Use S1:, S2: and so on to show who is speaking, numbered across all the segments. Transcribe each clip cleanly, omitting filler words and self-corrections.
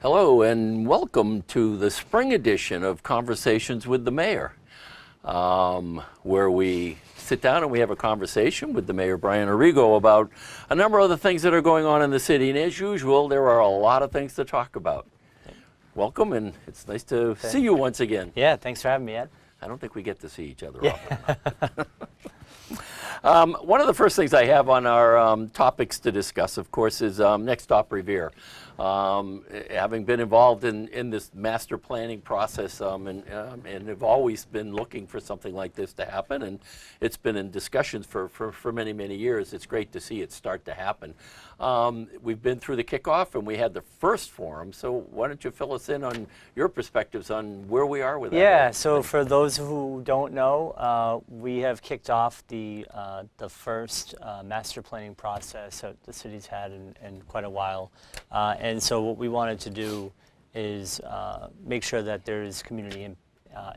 S1: Hello and welcome to the spring edition of Conversations with the Mayor, where we sit down and we have a conversation with the Mayor, Brian Arrigo, about a number of the things that are going on in the city. And as usual, there are a lot of things to talk about. Welcome, and it's nice to see you once again.
S2: Yeah, thanks for having me, Ed.
S1: I don't think we get to see each other often. One of the first things I have on our topics to discuss, of course, is Next Stop Revere. Having been involved in this master planning process and have always been looking for something like this to happen, and it's been in discussions for many, many years. It's great to see it start to happen. We've been through the kickoff and we had the first forum, so why don't you fill us in on your perspectives on where we are with that?
S2: Yeah, so for those who don't know, we have kicked off the first master planning process that the city's had in quite a while. And so what we wanted to do is make sure that there's community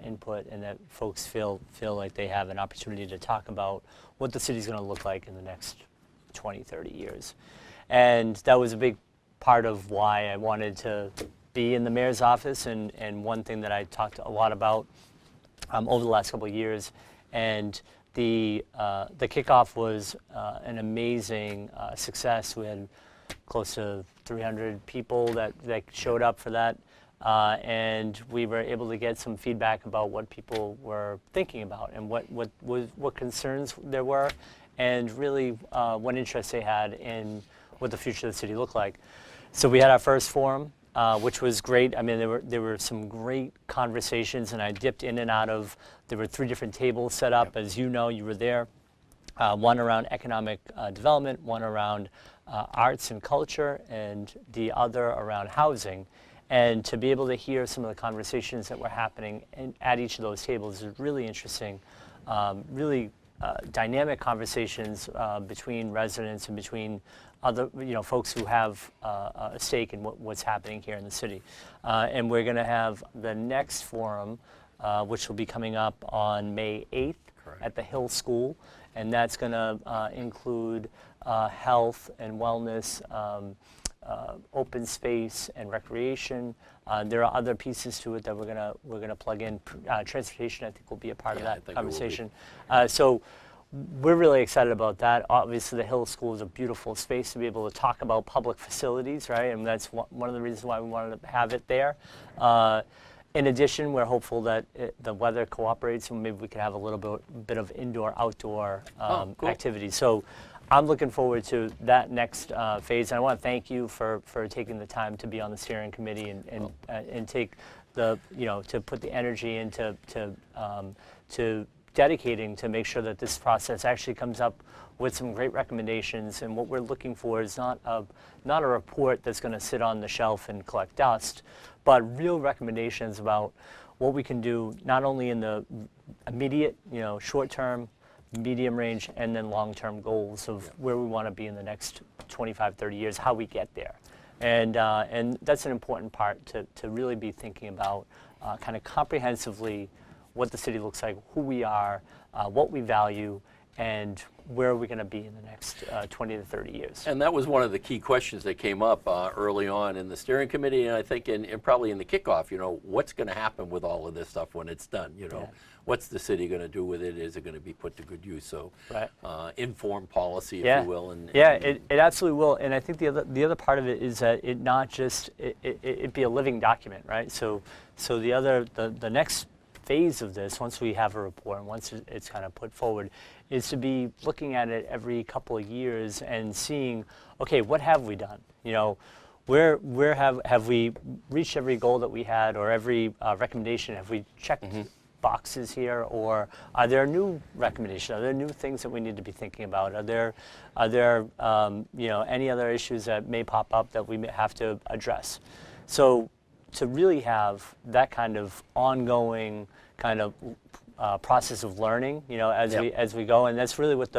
S2: input and that folks feel like they have an opportunity to talk about what the city's going to look like in the next 20, 30 years. And that was a big part of why I wanted to be in the mayor's office, and one thing that I talked a lot about over the last couple of years. And the kickoff was an amazing success. We had close to 300 people that showed up for that, and we were able to get some feedback about what people were thinking about and what concerns there were, and really what interest they had in what the future of the city looked like. So we had our first forum, which was great. I mean, there were some great conversations, and I dipped in and out of. There were 3 different tables set up, as you know, you were there. One around economic development, one around arts and culture, and the other around housing. And to be able to hear some of the conversations that were happening at each of those tables is really interesting, really dynamic conversations between residents and between other, folks who have a stake in what's happening here in the city. And we're going to have the next forum, which will be coming up on May 8th at the Hill School, and that's going to include health and wellness, open space and recreation. There are other pieces to it that we're gonna plug in. Transportation, I think, will be a part of that conversation. So we're really excited about that. Obviously, the Hill School is a beautiful space to be able to talk about public facilities, right? And that's one of the reasons why we wanted to have it there. In addition, we're hopeful that the weather cooperates, and maybe we could have a little bit of indoor-outdoor activity. So I'm looking forward to that next phase. And I want to thank you for taking the time to be on the steering committee and take the, to put the energy into to dedicating to make sure that this process actually comes up with some great recommendations. And what we're looking for is not a report that's going to sit on the shelf and collect dust, but real recommendations about what we can do not only in the immediate, short-term, medium range, and then long-term goals of where we want to be in the next 25, 30 years, how we get there. And that's an important part to really be thinking about kind of comprehensively what the city looks like, who we are, what we value, and where are we going to be in the next 20 to 30 years. And
S1: that was one of the key questions that came up early on in the steering committee, and I think and probably in the kickoff, what's going to happen with all of this stuff when it's done, What's the city going to do with it? Is it going to be put to good use? So informed policy, if you will.
S2: It absolutely will. And I think the other part of it is that it not just, it be a living document, right? So the next phase of this, once we have a report and once it's kind of put forward, is to be looking at it every couple of years and seeing, okay, what have we done? Where have we reached every goal that we had, or every recommendation? Have we checked boxes here, or are there new recommendations? Are there new things that we need to be thinking about? Are there any other issues that may pop up that we may have to address? So to really have that kind of ongoing kind of process of learning, as we go, and that's really what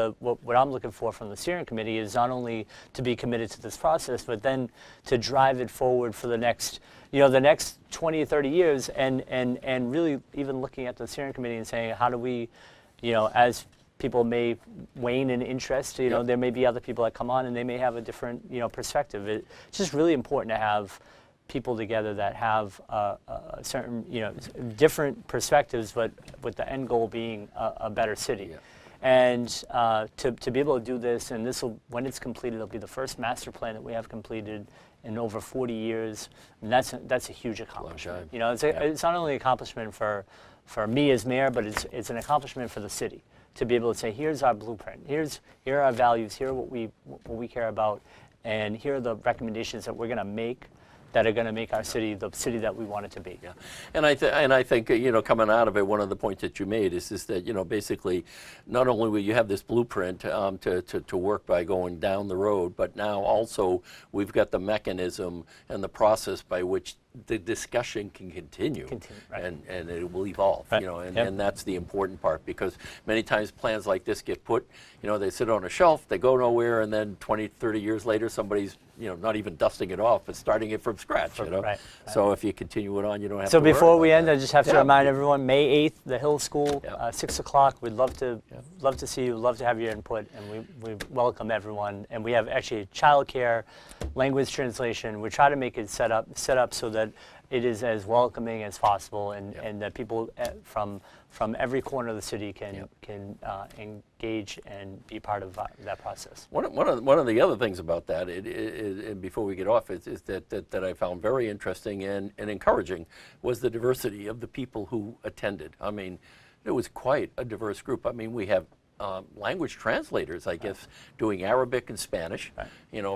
S2: I'm looking for from the steering committee, is not only to be committed to this process, but then to drive it forward for the next 20 or 30 years, and really even looking at the steering committee and saying, how do we, as people may wane in interest, there may be other people that come on and they may have a different, perspective. It's just really important to have people together that have certain, different perspectives, but with the end goal being a better city.
S1: Yeah.
S2: And to be able to do this, and this will, when it's completed, it'll be the first master plan that we have completed in over 40 years. And that's a huge accomplishment. It's not only an accomplishment for me as mayor, but it's an accomplishment for the city to be able to say, here's our blueprint, here are our values, here are what we care about, and here are the recommendations that we're going to make that are going to make our city the city that we want it to be.
S1: Yeah, and I think coming out of it, one of the points that you made is that basically, not only will you have this blueprint to work by going down the road, but now also we've got the mechanism and the process by which the discussion can continue,
S2: right.
S1: and it will evolve,
S2: right.
S1: And that's the important part, because many times plans like this get put, they sit on a shelf, they go nowhere, and then 20, 30 years later, somebody's, not even dusting it off, but starting it from scratch,
S2: Right.
S1: So if you continue it on, you don't have to
S2: So
S1: worry
S2: before
S1: about
S2: we end,
S1: that.
S2: I just have to remind everyone, May 8th, the Hill School, 6 o'clock. We'd love to see you, love to have your input, and we welcome everyone. And we have actually childcare, language translation. We try to make it set up so that it is as welcoming as possible, and that people from every corner of the city can engage and be part of that process.
S1: One of the other things about that, and before we get off, is that I found very interesting and encouraging was the diversity of the people who attended. I mean, it was quite a diverse group. I mean, we have language translators, I guess, doing Arabic and Spanish,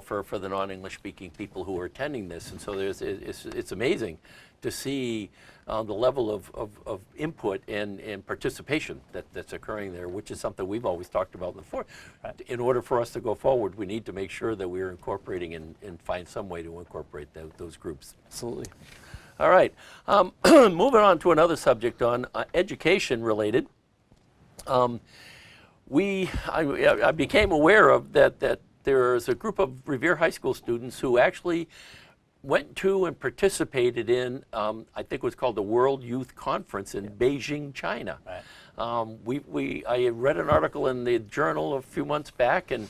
S1: for the non-English speaking people who are attending this. And so it's amazing to see the level of input and participation that's occurring there, which is something we've always talked about before. Right. In order for us to go forward, we need to make sure that we're incorporating and find some way to incorporate those groups.
S2: Absolutely.
S1: All right. Moving on to another subject on education related. I became aware of that there's a group of Revere High School students who actually went to and participated in, I think it was called the World Youth Conference in Beijing, China.
S2: Right.
S1: I read an article in the Journal a few months back, and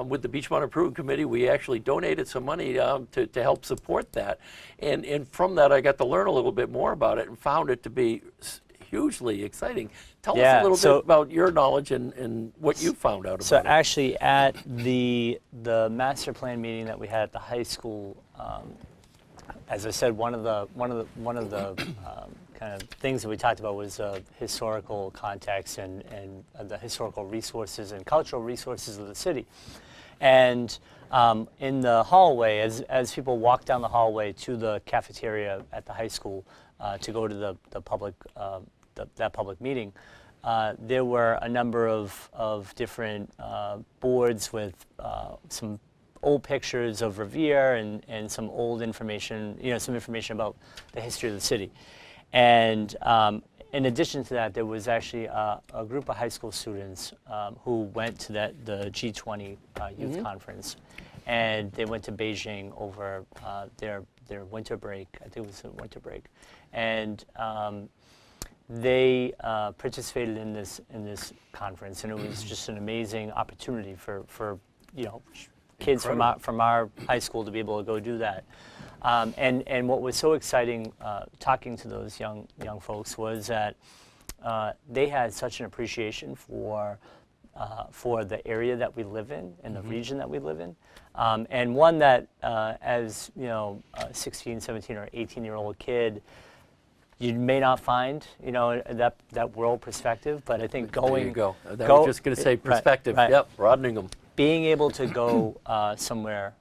S1: with the Beachmont Improvement Committee, we actually donated some money to help support that. And from that, I got to learn a little bit more about it and found it to be hugely exciting. Tell us a little bit about your knowledge and what you found out about it.
S2: So actually, at the master plan meeting that we had at the high school, as I said, one of the kind of things that we talked about was historical context and the historical resources and cultural resources of the city. And in the hallway, as people walk down the hallway to the cafeteria at the high school to go to the public that public meeting, there were a number of different boards with some old pictures of Revere and some old information, some information about the history of the city. And in addition to that, there was actually a group of high school students who went to the G20 youth conference, and they went to Beijing over their winter break. I think it was a winter break, and they participated in this conference, and it was just an amazing opportunity for kids from our high school to be able to go do that. And what was so exciting talking to those young folks was that they had such an appreciation for the area that we live in and the region that we live in, and one that as a 16, 17, or 18-year-old kid, you may not find that world perspective, but I think going
S1: there you go. I was just going to say perspective.
S2: Right.
S1: Yep, broadening them.
S2: Being able to go somewhere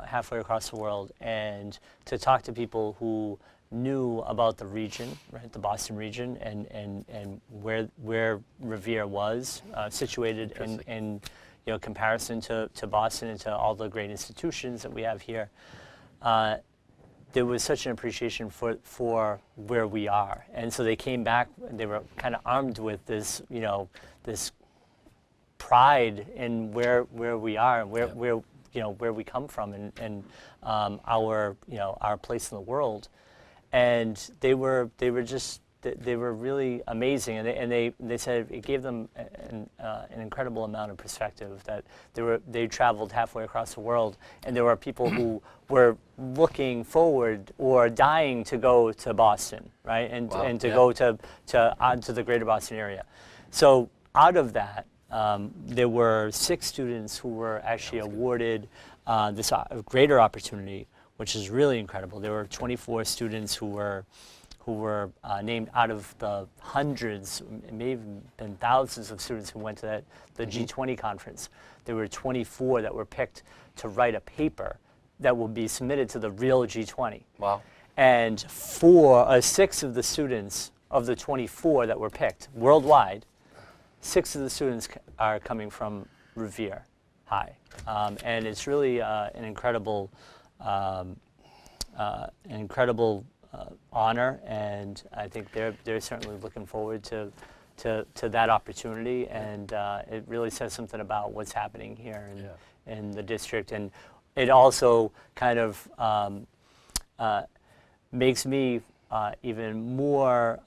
S2: halfway across the world and to talk to people who knew about the region, right, the Boston region, and where Revere was situated in comparison to Boston and to all the great institutions that we have here. There was such an appreciation for where we are, and so they came back. And they were kind of armed with this, this pride in where we are and where we come from and our place in the world, and they were just they were really amazing, and they said it gave them an incredible amount of perspective, that they traveled halfway across the world, and there were people who were looking forward or dying to go to Boston, right, and
S1: Wow,
S2: to
S1: yeah.
S2: go to the greater Boston area. So out of that, there were 6 students who were actually awarded this greater opportunity, which is really incredible. There were 24 students who were named out of the hundreds, it may have been thousands of students who went to the G20 conference. There were 24 that were picked to write a paper that will be submitted to the real G20.
S1: Wow.
S2: And 6 of the students of the 24 that were picked worldwide, 6 of the students are coming from Revere High. And it's really an incredible honor, and I think they're certainly looking forward to that opportunity, and it really says something about what's happening here in the district, and it also kind of makes me even more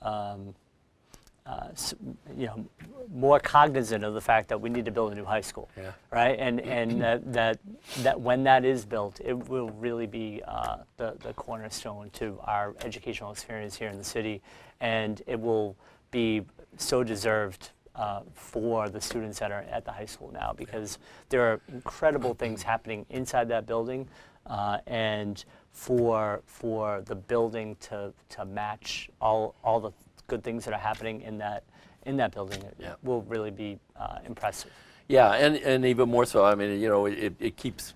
S2: more cognizant of the fact that we need to build a new high school, right? And that when that is built, it will really be the cornerstone to our educational experience here in the city, and it will be so deserved for the students that are at the high school now, because there are incredible things happening inside that building, and for the building to match all the good things that are happening in that building, it will really be impressive.
S1: Yeah, and even more so, I mean, it keeps,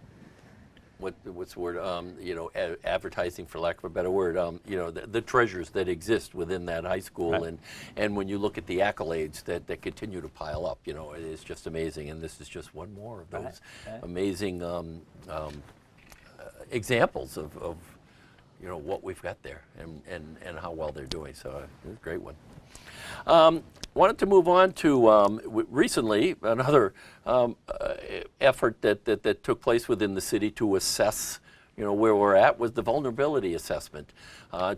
S1: what's the word, advertising, for lack of a better word, the treasures that exist within that high school,
S2: Right.
S1: and when you look at the accolades that continue to pile up, it is just amazing, and this is just one more of those amazing examples of what we've got there, and how well they're doing. So it's a great one. Wanted to move on to recently another effort that took place within the city to assess where we're at, was the vulnerability assessment.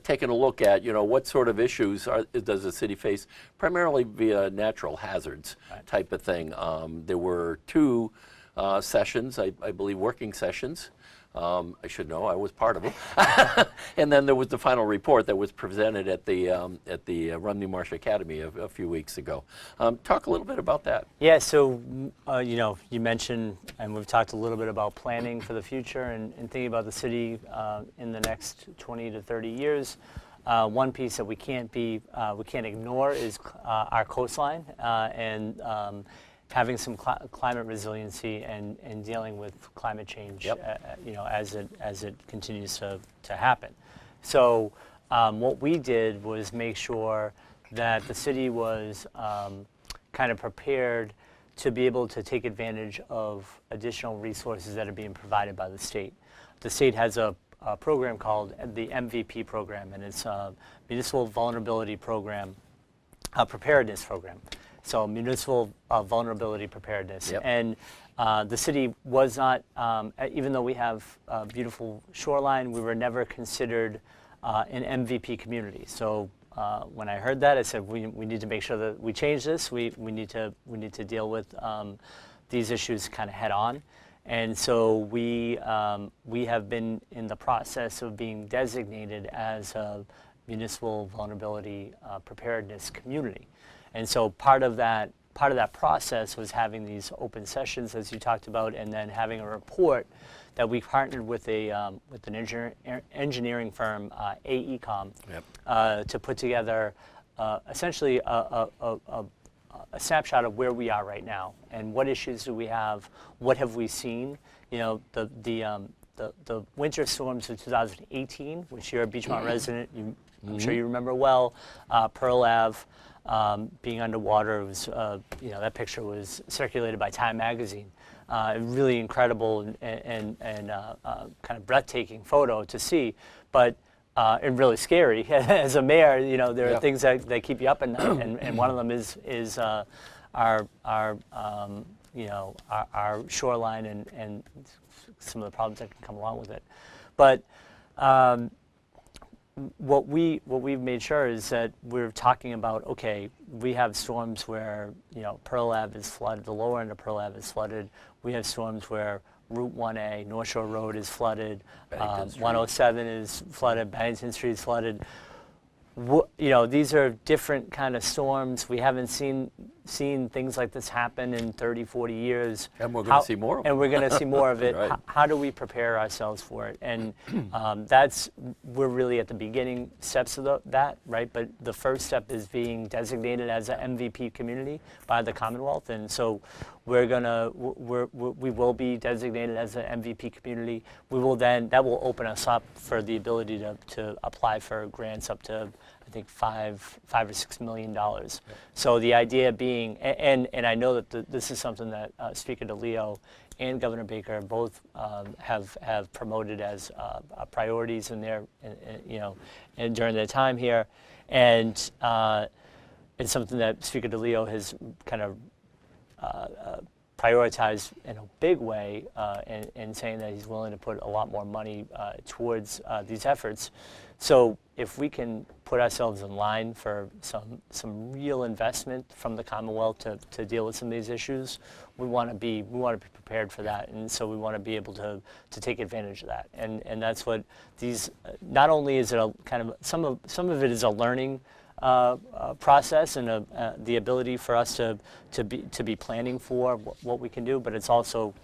S1: Taking a look at what sort of issues does the city face, primarily via natural hazards type of thing. There were 2 sessions, I believe, working sessions. I should know, I was part of them. And then there was the final report that was presented at the Rumney Marsh Academy a few weeks ago. Talk a little bit about that.
S2: Yeah, so you mentioned, and we've talked a little bit about planning for the future and thinking about the city in the next 20 to 30 years. One piece that we can't ignore is our coastline, and having some climate resiliency and dealing with climate change, as it continues to happen. So what we did was make sure that the city was kind of prepared to be able to take advantage of additional resources that are being provided by the state. The state has a program called the MVP program, and it's a Municipal Vulnerability Program, Preparedness Program. So Municipal Vulnerability Preparedness. And the city was not, even though we have a beautiful shoreline, we were never considered an MVP community. So when I heard that, I said we need to make sure that we change this. We need to deal with these issues kind of head on. And so we have been in the process of being designated as a Municipal Vulnerability Preparedness community. And so part of that process was having these open sessions, as you talked about, and then having a report that we partnered with an engineering firm, AECOM, to put together essentially a snapshot of where we are right now and what issues do we have, what have we seen. The winter storms of 2018, which you're a Beachmont resident, I'm sure you remember well, Pearl Ave. Being underwater, was that picture was circulated by Time magazine. Really incredible and kind of breathtaking photo to see, but and really scary. As a mayor, there are things that keep you up at night, and one of them is our shoreline and some of the problems that can come along with it. But what we've made sure is that we're talking about, okay, we have storms where, you know, Pearl Ave is flooded, the lower end of Pearl Ave is flooded. We have storms where Route 1A, North Shore Road is flooded,
S1: Bennington Street.
S2: 107 is flooded, Bennington Street is flooded. You know, these are different kind of storms. We haven't seen things like this happen in 30, 40 years.
S1: And we're going to see more of it.
S2: And we're going to see more of it.
S1: Right.
S2: How do we prepare ourselves for it? And we're really at the beginning steps of that, right? But the first step is being designated as an MVP community by the Commonwealth. And so we will be designated as an MVP community. That will open us up for the ability to apply for grants up to, I think, $5 or $6 million. So the idea being, and I know that this is something that Speaker DeLeo and Governor Baker both have promoted as priorities in their, and during their time here, and it's something that Speaker DeLeo has kind of prioritized in a big way, and saying that he's willing to put a lot more money towards these efforts. So if we can put ourselves in line for some real investment from the Commonwealth to deal with some of these issues, we want to be prepared for that, and so we want to be able to take advantage of that. And that's what these. Not only is it a kind of some of it is a learning process and the ability for us to be planning for what we can do, but it's also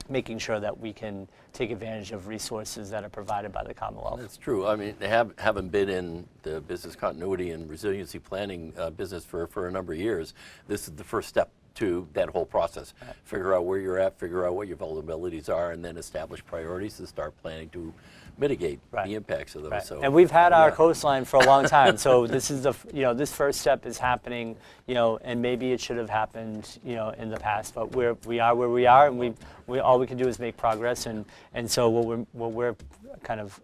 S2: making sure that we can take advantage of resources that are provided by the Commonwealth.
S1: That's true. I mean, having been in the business continuity and resiliency planning business for a number of years, this is the first step to that whole process. Figure out where you're at, figure out what your vulnerabilities are, and then establish priorities and start planning to mitigate the impacts of those.
S2: Right.
S1: So,
S2: and we've had our coastline for a long time, so this is this first step is happening, and maybe it should have happened, in the past, but we are where we are, and we all we can do is make progress, and so what we're kind of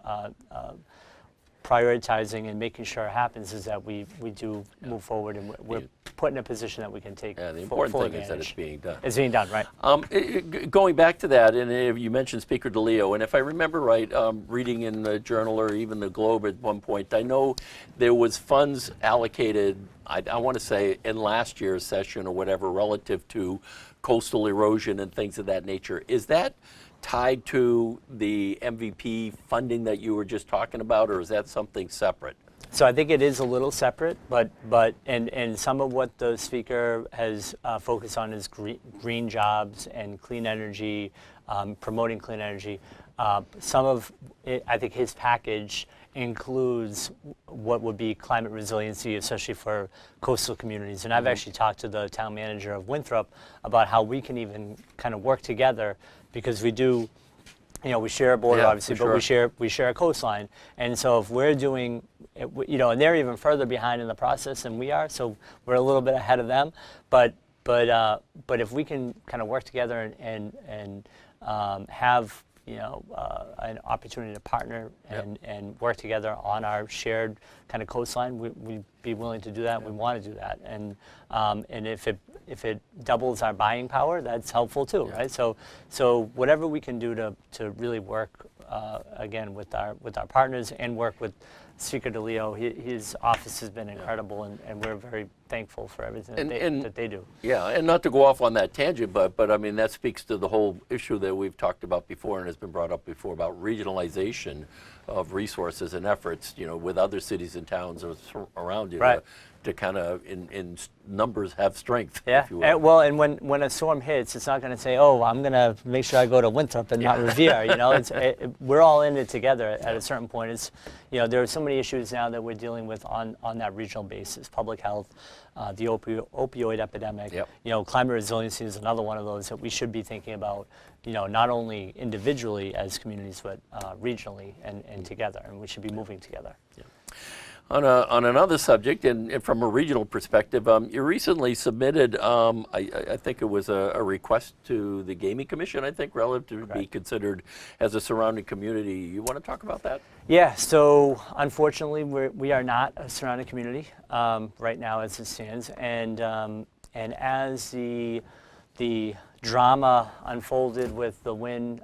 S2: prioritizing and making sure it happens is that we do move forward, and we're put in a position that we can take
S1: the important
S2: full
S1: thing
S2: advantage.
S1: is that it's being done.
S2: It's being done, right.
S1: Going back to that, and you mentioned Speaker DeLeo, and if I remember right, reading in the Journal or even the Globe at one point, I know there was funds allocated, I want to say in last year's session or whatever, relative to coastal erosion and things of that nature. Is that tied to the MVP funding that you were just talking about, or is that something separate?
S2: So I think it is a little separate, but some of what the speaker has focused on is green jobs and clean energy, promoting clean energy. Some of it, I think his package includes what would be climate resiliency, especially for coastal communities. And I've actually talked to the town manager of Winthrop about how we can even kind of work together, because we do, we share a border, obviously, but we share a coastline. And so if we're doing, and they're even further behind in the process than we are, so we're a little bit ahead of them. But if we can kind of work together and have an opportunity to partner and work together on our shared kind of coastline, we'd be willing to do that. We want to do that, and if it doubles our buying power, that's helpful too, right? So whatever we can do to really work again with our partners and work with Speaker DeLeo, his office has been incredible, and we're very thankful for everything that they do.
S1: Yeah, and not to go off on that tangent, but I mean, that speaks to the whole issue that we've talked about before and has been brought up before about regionalization of resources and efforts, with other cities and towns around you.
S2: Right.
S1: To kind of, in numbers, have strength.
S2: Yeah.
S1: If you will.
S2: And when a storm hits, it's not going to say, "Oh, I'm going to make sure I go to Winthrop and not Revere." We're all in it together at a certain point. It's, there are so many issues now that we're dealing with on that regional basis: public health, the opioid epidemic.
S1: Yep.
S2: Climate resiliency is another one of those that we should be thinking about. Not only individually as communities, but regionally and together, and we should be moving together.
S1: Yeah. On another subject, and from a regional perspective, you recently submitted, I think it was a request to the Gaming Commission, I think, relative to be considered as a surrounding community. You want to talk about that?
S2: Yeah, so unfortunately, we are not a surrounding community right now as it stands, and as the drama unfolded with the Wynn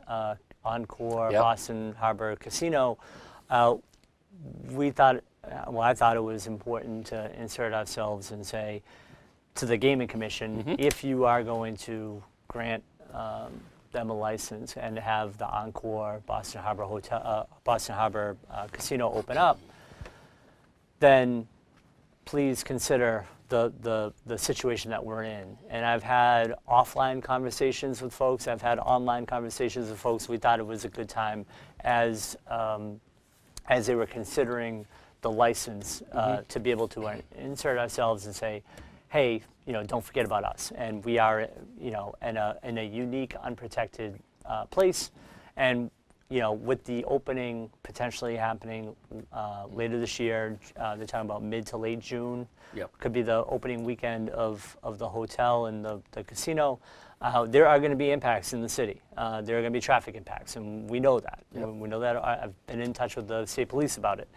S2: Encore
S1: Yep.
S2: Boston Harbor Casino, we thought, well, I thought it was important to insert ourselves and say to the Gaming Commission, if you are going to grant them a license and have the Encore Boston Harbor Casino open up, then please consider the situation that we're in. And I've had offline conversations with folks. I've had online conversations with folks. We thought it was a good time as they were considering the license to be able to insert ourselves and say, hey, don't forget about us. And we are, in a unique, unprotected place. And with the opening potentially happening later this year, they're talking about mid to late June.
S1: Yep.
S2: Could be the opening weekend of the hotel and the casino. There are going to be impacts in the city. There are going to be traffic impacts, and we know that.
S1: Yep.
S2: We know that. I've been in touch with the state police about it.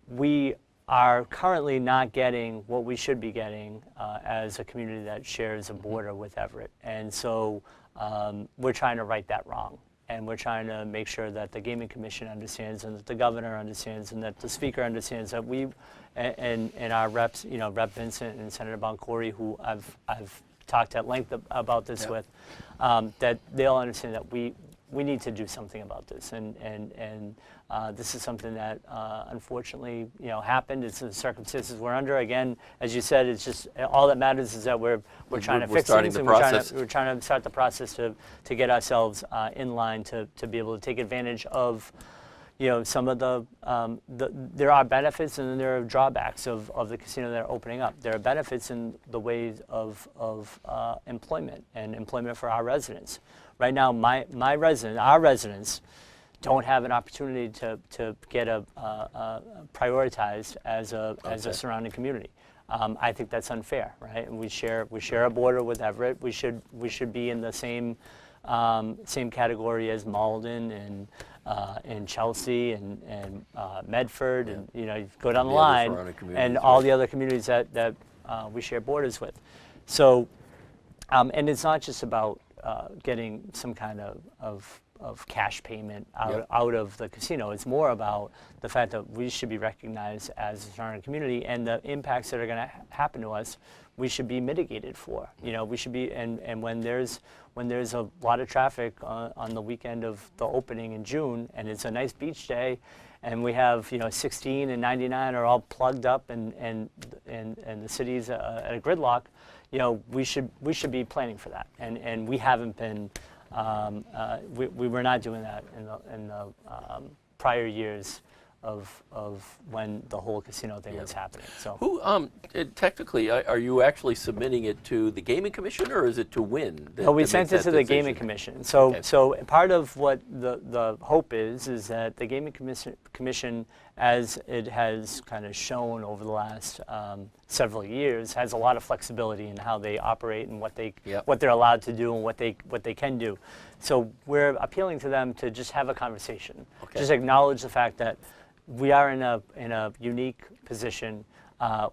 S2: We are currently not getting what we should be getting as a community that shares a border with Everett. And so we're trying to right that wrong. And we're trying to make sure that the Gaming Commission understands and that the governor understands and that the speaker understands that we and our reps, Rep Vincent and Senator Boncory, who I've talked at length about this with, that they all understand that we need to do something about this. And this is something that unfortunately happened. It's the circumstances we're under. Again, as you said, it's just all that matters is that we're trying to fix things, and we're trying to start the process to get ourselves in line to be able to take advantage of some of there are benefits and then there are drawbacks of the casino that are opening up. There are benefits in the ways of employment and employment for our residents. Right now, our residents don't have an opportunity to get prioritized as a surrounding community. I think that's unfair, right? And we share a border with Everett. We should be in the same category as Malden and Chelsea and Medford, and you go down the line, and all the other communities that we share borders with. So, and it's not just about getting some kind of cash payment out of the casino. It's more about the fact that we should be recognized as a surrounding community, and the impacts that are going to happen to us, we should be mitigated for. We should be, and when there's a lot of traffic on the weekend of the opening in June, and it's a nice beach day, and we have 16 and 99 are all plugged up, and the city's at a gridlock. We should be planning for that, and we haven't been. We were not doing that in the prior years of when the whole casino thing was happening. So
S1: who technically are you actually submitting it to the Gaming Commission, or is it to Wynn?
S2: No, we sent it to the Gaming Commission. So part of what the hope is that the Gaming Commission, as it has kind of shown over the last several years, has a lot of flexibility in how they operate and what they're allowed to do and what they can do. So we're appealing to them to just have a conversation, just acknowledge the fact that we are in a unique position.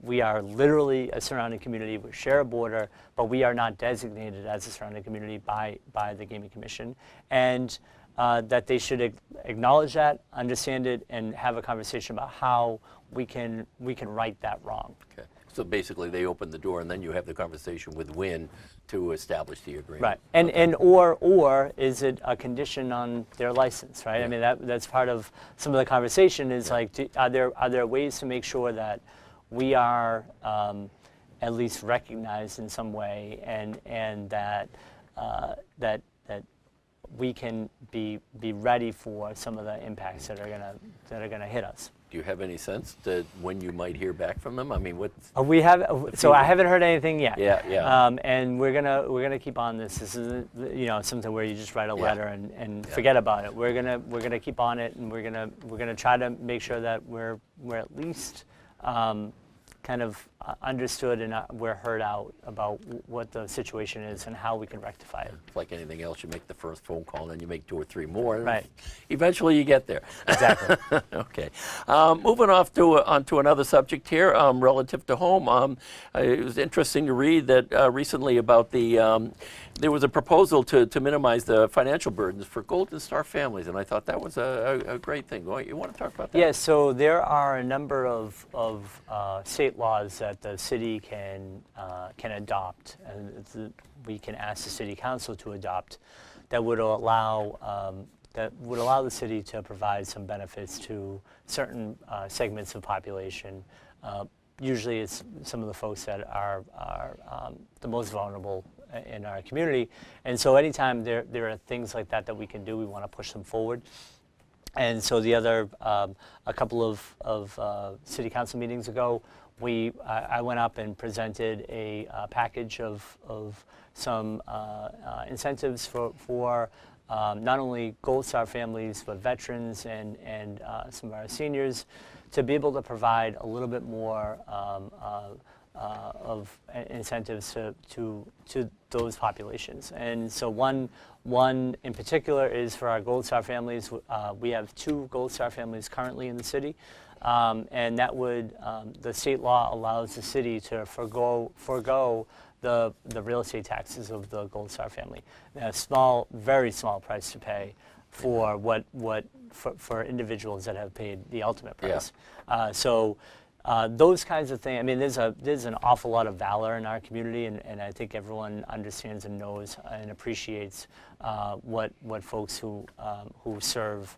S2: We are literally a surrounding community. We share a border, but we are not designated as a surrounding community by the Gaming Commission, and that they should acknowledge that, understand it, and have a conversation about how we can right that wrong.
S1: Okay. So basically, they open the door, and then you have the conversation with Wynn to establish the agreement.
S2: Right, and or is it a condition on their license? Right. Yeah. I mean that's part of some of the conversation. Is like, are there ways to make sure that we are at least recognized in some way, and that we can be ready for some of the impacts that are gonna hit us.
S1: Do you have any sense to when you might hear back from them? I mean, what?
S2: We have. So I haven't heard anything yet.
S1: Yeah.
S2: And we're gonna keep on this. This isn't something where you just write a letter and forget about it. We're gonna keep on it, and we're gonna try to make sure that we're at least kind of understood and we're heard out about what the situation is and how we can rectify it.
S1: Like anything else, you make the first phone call, and then you make 2 or 3 more. And
S2: Right.
S1: eventually, you get there.
S2: Exactly.
S1: Okay. Moving onto another subject here, relative to home. It was interesting to read that recently about there was a proposal to minimize the financial burdens for Golden Star families, and I thought that was a great thing. You want to talk about that?
S2: Yes, so there are a number of state laws that the city can adopt, and we can ask the city council to adopt, that would allow the city to provide some benefits to certain segments of population. Usually, it's some of the folks that are the most vulnerable in our community, and so anytime there are things like that we can do, we want to push them forward. And so a couple of city council meetings ago, I went up and presented a package of some incentives for not only Gold Star families, but veterans and some of our seniors, to be able to provide a little bit more of incentives to those populations. And so one in particular is for our Gold Star families. We have 2 Gold Star families currently in the city, and that would the state law allows the city to forego the real estate taxes of the Gold Star family. A very small price to pay for for individuals that have paid the ultimate price. Yeah. Those kinds of things. I mean, there's an awful lot of valor in our community, and I think everyone understands and knows and appreciates what folks who serve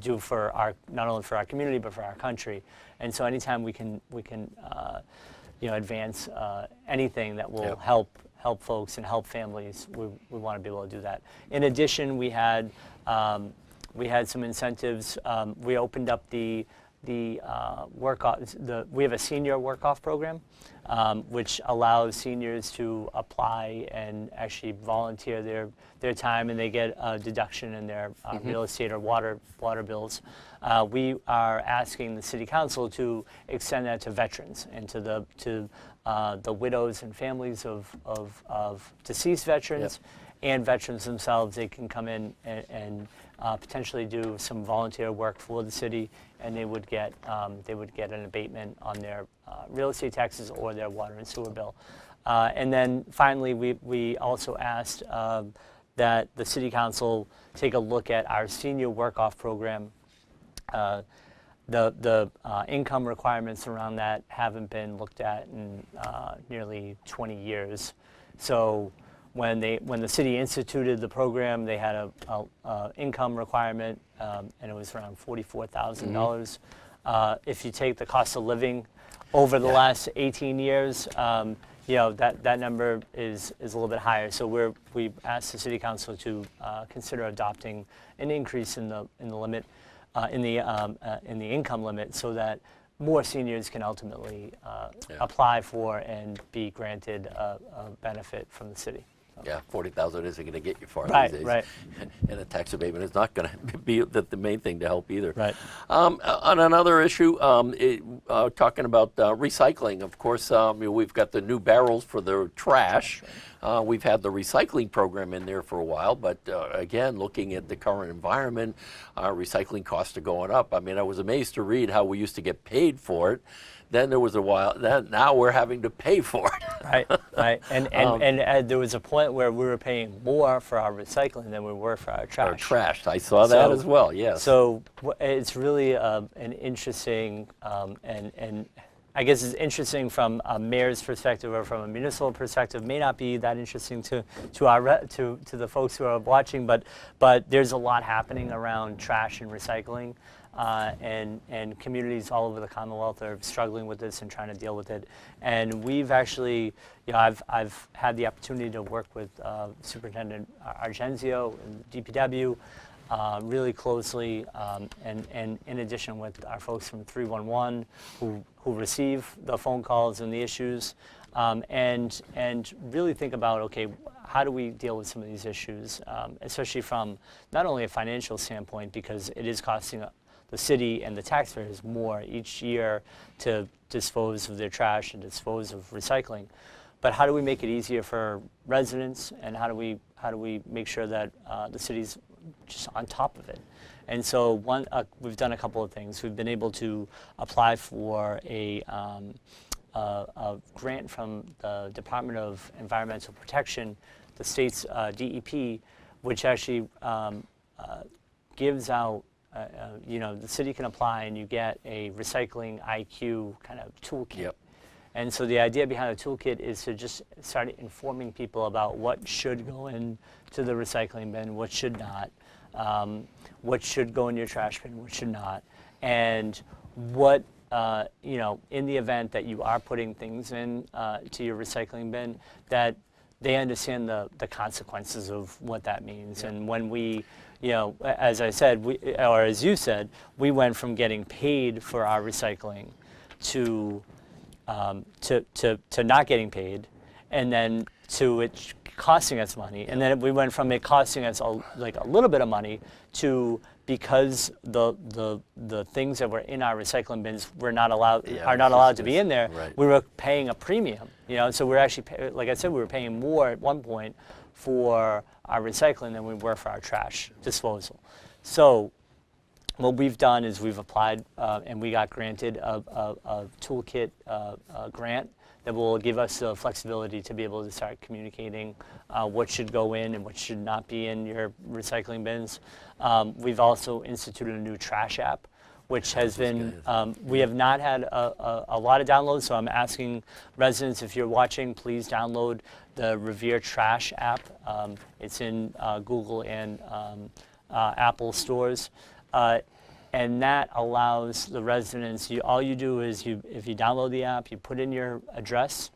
S2: do for not only for our community but for our country. And so, anytime we can advance anything that will help folks and help families, we want to be able to do that. In addition, we had some incentives. We opened up the work-off. We have a senior work-off program, which allows seniors to apply and actually volunteer their time, and they get a deduction in their real estate or water bills. We are asking the city council to extend that to veterans and to the widows and families of deceased veterans. Yep. And veterans themselves. They can come in and potentially do some volunteer work for the city, and they would get an abatement on their real estate taxes or their water and sewer bill. And then finally, we also asked that the city council take a look at our senior work-off program. The income requirements around that haven't been looked at in nearly 20 years. So when the city instituted the program, they had a income requirement, and it was around $44,000. If you take the cost of living over the last 18 years, that number is a little bit higher. So we asked the city council to consider adopting an increase in the limit, in the income limit, so that more seniors can ultimately apply for and be granted a benefit from the city.
S1: Yeah, $40,000 isn't going to get you far
S2: Right,
S1: these days.
S2: right.
S1: And a tax abatement is not going to be the main thing to help either.
S2: Right.
S1: On another issue, talking about recycling, of course, we've got the new barrels for the trash. We've had the recycling program in there for a while, but again, looking at the current environment, recycling costs are going up. I mean, I was amazed to read how we used to get paid for it. Then there was a while. Now we're having to pay for it.
S2: Right. And there was a point where we were paying more for our recycling than we were for our trash.
S1: Our trash. I saw that as well. Yes.
S2: So it's really an interesting, and I guess it's interesting from a mayor's perspective or from a municipal perspective. May not be that interesting to the folks who are watching, but there's a lot happening around trash and recycling. And communities all over the Commonwealth are struggling with this and trying to deal with it. And we've actually, I've had the opportunity to work with Superintendent Argenzio and DPW really closely, and in addition with our folks from 311 who receive the phone calls and the issues, and really think about, okay, how do we deal with some of these issues, especially from not only a financial standpoint, because it is costing the city and the taxpayers more each year to dispose of their trash and dispose of recycling. But how do we make it easier for residents, and how do we make sure that the city's just on top of it? And so we've done a couple of things. We've been able to apply for a grant from the Department of Environmental Protection, the state's DEP, which actually gives out, the city can apply and you get a recycling IQ kind of toolkit.
S1: Yep.
S2: And so the idea behind the toolkit is to just start informing people about what should go into the recycling bin, what should not, what should go in your trash bin, what should not, and what, in the event that you are putting things in to your recycling bin, that they understand the consequences of what that means. Yeah. And when we, as I said, or as you said, we went from getting paid for our recycling to not getting paid, and then to it costing us money, and then we went from it costing us a little bit of money to, because the things that were in our recycling bins are not allowed to be in there.
S1: Right.
S2: We were paying a premium, so we're actually, like I said, we were paying more at one point for our recycling than we were for our trash disposal. So what we've done is we've applied and we got granted a toolkit grant that will give us the flexibility to be able to start communicating what should go in and what should not be in your recycling bins. We've also instituted a new trash app, which has been, we have not had a lot of downloads, so I'm asking residents, if you're watching, please download the Revere Trash app. It's in Google and Apple stores. And that allows the residents, all you do is, if you download the app, you put in your address,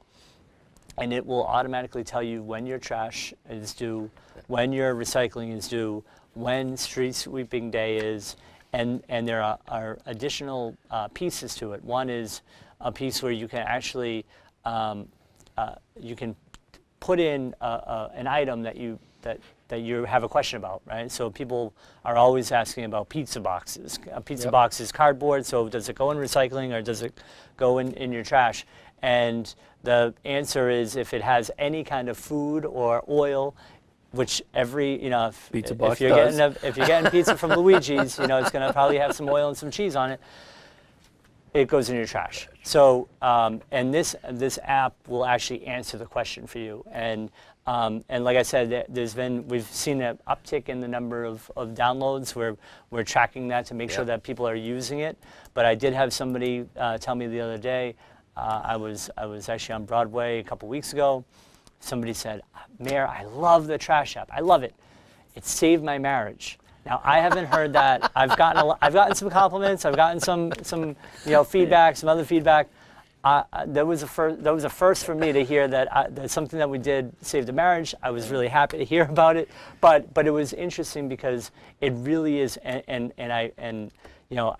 S2: and it will automatically tell you when your trash is due, when your recycling is due, when street sweeping day is, and there are additional pieces to it. One is a piece where you can actually, you can put in an item that you have a question about, right? So people are always asking about pizza boxes. A pizza box is cardboard, so does it go in recycling or does it go in your trash? And the answer is, if it has any kind of food or oil, which every, if you're getting pizza from Luigi's, it's going to probably have some oil and some cheese on it. It goes in your trash. So, and this app will actually answer the question for you. And like I said, we've seen an uptick in the number of downloads. We're tracking that to make sure that people are using it. But I did have somebody tell me the other day, I was actually on Broadway a couple weeks ago. Somebody said, "Mayor, I love the trash app. I love it. It saved my marriage." Now, I haven't heard that. I've gotten some compliments. I've gotten some feedback, some other feedback. That was a first for me to hear that something that we did saved a marriage. I was really happy to hear about it, but it was interesting because it really is, and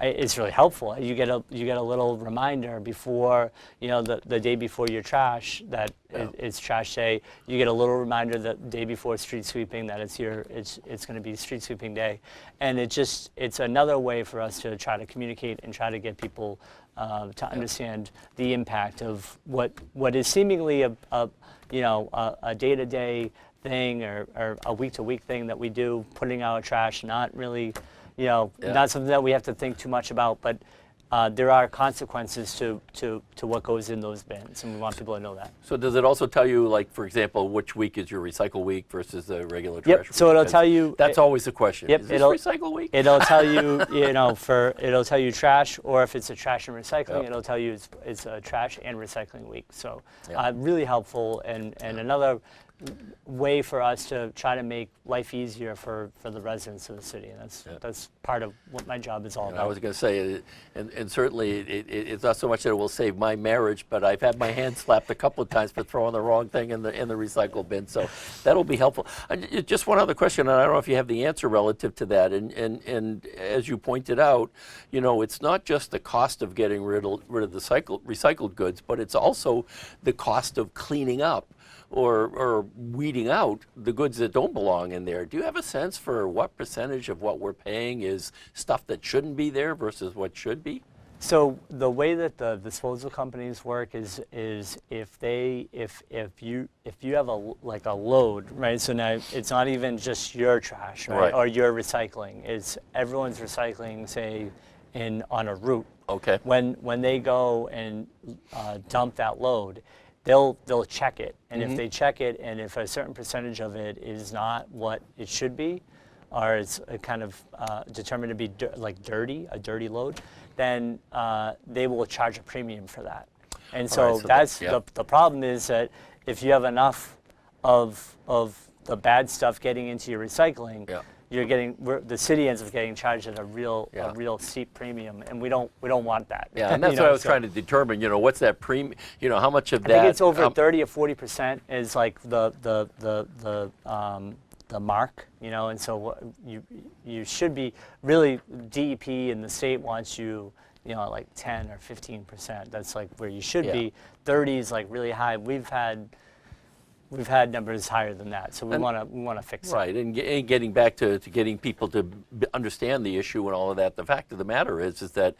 S2: it's really helpful. You get a little reminder before, the day before your trash that it's trash day. You get a little reminder the day before street sweeping that it's going to be street sweeping day, and it's another way for us to try to communicate and try to get people to understand the impact of what is seemingly a day-to-day thing or a week-to-week thing that we do, putting out trash, not really. Not something that we have to think too much about, but there are consequences to what goes in those bins, and we want people to know that.
S1: So does it also tell you, like, for example, which week is your recycle week versus the regular trash week?
S2: So it'll tell you.
S1: That's always the question.
S2: Yep,
S1: is this recycle week?
S2: It'll tell you, it'll tell you trash, or if it's a trash and recycling, it'll tell you it's a trash and recycling week. So really helpful, and another way for us to try to make life easier for the residents of the city. And that's part of what my job is all about.
S1: I was going to say, and certainly it's not so much that it will save my marriage, but I've had my hand slapped a couple of times for throwing the wrong thing in the recycle bin. So that'll be helpful. Just one other question, and I don't know if you have the answer relative to that. And as you pointed out, it's not just the cost of getting rid of the recycled goods, but it's also the cost of cleaning up or weeding out the goods that don't belong in there. Do you have a sense for what percentage of what we're paying is stuff that shouldn't be there versus what should be?
S2: So the way that the disposal companies work is if you have a load, right? So now it's not even just your trash, right?
S1: Right.
S2: Or your recycling. It's everyone's recycling, say, on a route.
S1: Okay.
S2: When they go and dump that load, they'll check it, and if they check it, and if a certain percentage of it is not what it should be, or it's kind of determined to be a dirty load, then they will charge a premium for that. And so,
S1: so
S2: that's
S1: yep.
S2: the problem is that if you have enough of the bad stuff getting into your recycling,
S1: Yeah.
S2: the city ends up getting charged at a real
S1: Yeah.
S2: steep premium, and we don't want that.
S1: Yeah, and that's what I was trying to determine. What's that premium? How much of that?
S2: I think it's over 30 or 40% is like the mark, and so you should be really, DEP and the state wants you, like 10 or 15%. That's like where you should
S1: Yeah.
S2: be. 30 is like really high. We've had numbers higher than that, so we want to fix it.
S1: Right, and getting back to getting people to understand the issue and all of that, the fact of the matter is that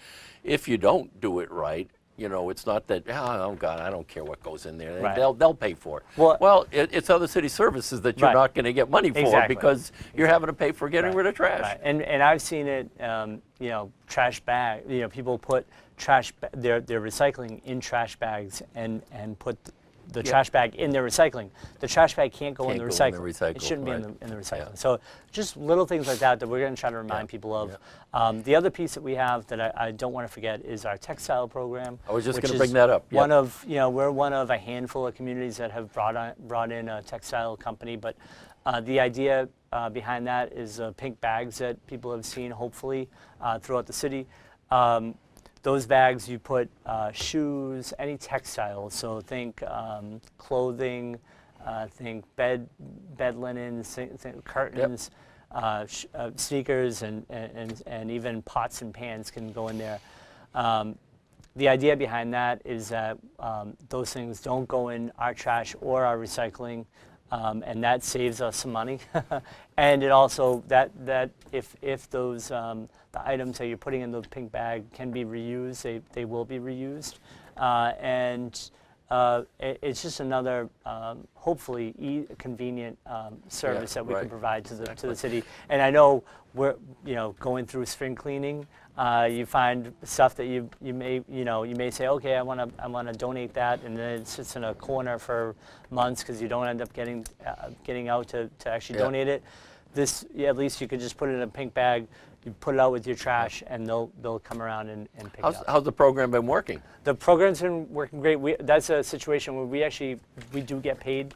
S1: if you don't do it right, it's not that, oh God, I don't care what goes in there.
S2: Right.
S1: They'll pay for it.
S2: Well,
S1: it's other city services that you're
S2: Right.
S1: not going to get money for
S2: Exactly.
S1: because you're having to pay for getting rid of trash.
S2: Right. And I've seen it, trash bag. People put their recycling in trash bags and put the trash bag in their recycling. The trash bag can't go in the recycling. It shouldn't be in the recycling.
S1: Yeah.
S2: So just little things like that we're going to try to remind people of.
S1: Yeah.
S2: The other piece that we have that I don't want to forget is our textile program.
S1: I was just
S2: which
S1: going to
S2: is
S1: bring that up.
S2: One of we're one of a handful of communities that have brought in a textile company, but the idea behind that is pink bags that people have seen hopefully throughout the city. Those bags you put shoes, any textiles. So think clothing, think bed linens, think curtains, sneakers, and even pots and pans can go in there. The idea behind that is that those things don't go in our trash or our recycling, and that saves us some money. And it also that if those the items that you're putting in the pink bag can be reused, they will be reused, and it's just another hopefully convenient service that we can provide to the city. And I know we're going through spring cleaning. You find stuff that you may say, okay, I want to donate that, and then it sits in a corner for months because you don't end up getting out to actually donate it. This, at least you could just put it in a pink bag. You put it out with your trash, and they'll come around and pick it up.
S1: How's the program been working?
S2: The program's been working great. That's a situation where we do get paid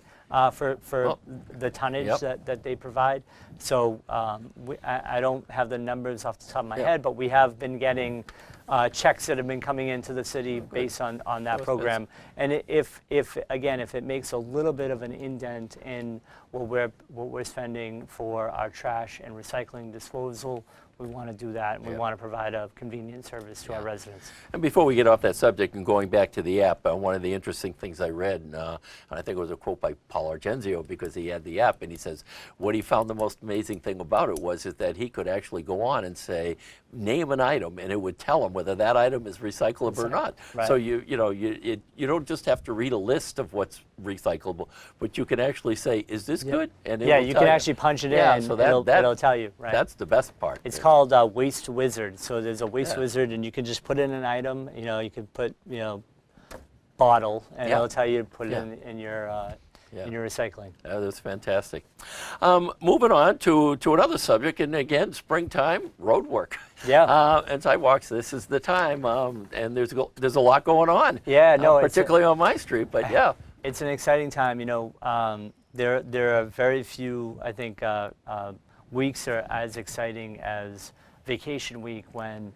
S2: for the tonnage that they provide. So I don't have the numbers off the top of my head, but we have been getting checks that have been coming into the city based on that program. And if it makes a little bit of an indent in what we're spending for our trash and recycling disposal, we want to do that, and we want to provide a convenient service to our residents.
S1: And before we get off that subject and going back to the app, one of the interesting things I read, and I think it was a quote by Paul Argenzio, because he had the app, and he says what he found the most amazing thing about it is that he could actually go on and say, name an item, and it would tell him whether that item is recyclable or not.
S2: Right.
S1: So you don't just have to read a list of what's recyclable, but you can actually say, is this good? And it will
S2: you
S1: tell
S2: can actually punch it in,
S1: so
S2: and it'll tell you. Right.
S1: That's the best part.
S2: It's called Waste Wizard. So there's a Waste Wizard, and you can just put in an item. You could put bottle, and it'll tell you to put it in your recycling.
S1: That's fantastic. Moving on to another subject, and again, springtime road work.
S2: Yeah.
S1: And sidewalks. This is the time, and there's a lot going on.
S2: Yeah, no,
S1: particularly on my street, but yeah.
S2: It's an exciting time. There are very few, I think, weeks are as exciting as vacation week, when,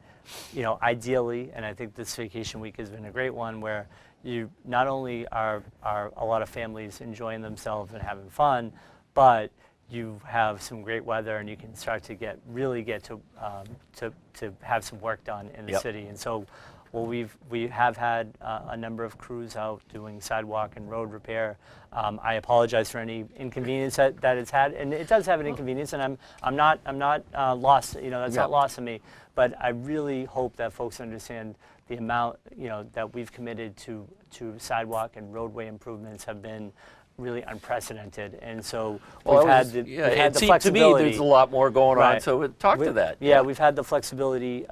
S2: ideally, and I think this vacation week has been a great one, where you not only are a lot of families enjoying themselves and having fun, but you have some great weather, and you can start to really get to have some work done in the city. And so, we have had a number of crews out doing sidewalk and road repair. I apologize for any inconvenience that it's had, and it does have an inconvenience, and I'm not lost. That's not lost to me. But I really hope that folks understand the amount, that we've committed to sidewalk and roadway improvements have been really unprecedented. And so we've had the
S1: it seemed to me
S2: flexibility.
S1: there's a lot more going on,
S2: Right.
S1: so talk to that.
S2: Yeah, we've had the flexibility,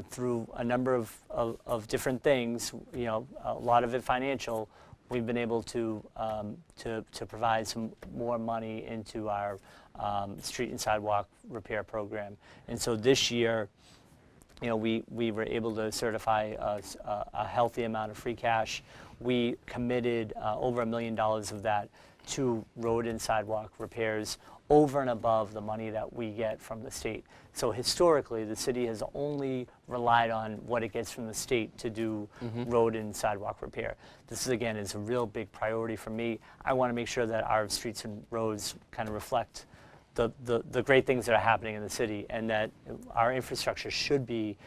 S2: through a number of different things, a lot of it financial. We've been able to provide some more money into our street and sidewalk repair program. And so this year, we were able to certify a healthy amount of free cash. We committed over $1 million of that to road and sidewalk repairs over and above the money that we get from the state. So historically, the city has only relied on what it gets from the state to do road and sidewalk repair. This, again, is a real big priority for me. I want to make sure that our streets and roads kind of reflect the great things that are happening in the city, and that our infrastructure should be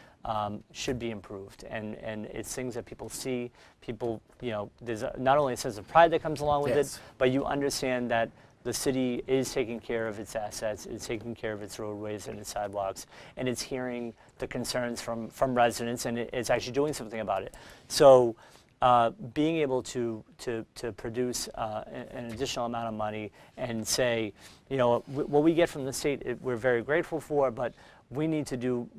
S2: improved. And it's things that people see. People, there's not only a sense of pride that comes along with it, but you understand that the city is taking care of its assets, it's taking care of its roadways and its sidewalks, and it's hearing the concerns from residents, and it's actually doing something about it. So being able to produce an additional amount of money and say, what we get from the state, we're very grateful for, but we need to do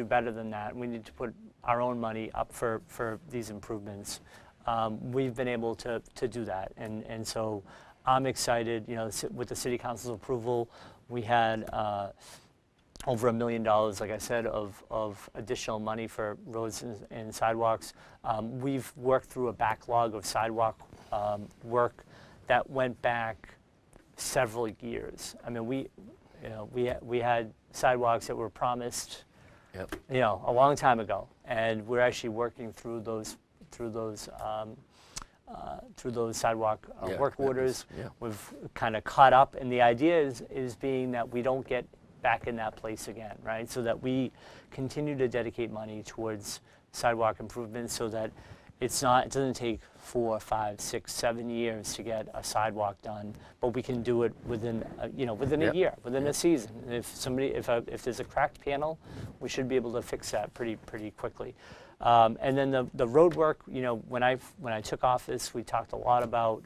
S2: better than that. We need to put our own money up for these improvements. We've been able to do that, and so I'm excited. With the City Council's approval, we had over $1 million, like I said, of additional money for roads and sidewalks. We've worked through a backlog of sidewalk work that went back several years. I mean, we had sidewalks that were promised, a long time ago, and we're actually working through those sidewalk work orders. We've kind of caught up, and the idea is being that we don't get back in that place again, right? So that we continue to dedicate money towards sidewalk improvements, so that it doesn't take 4, 5, 6, 7 years to get a sidewalk done, but we can do it within a year, within a season. If there's a cracked panel, we should be able to fix that pretty quickly. And then the road work, when I took office, we talked a lot about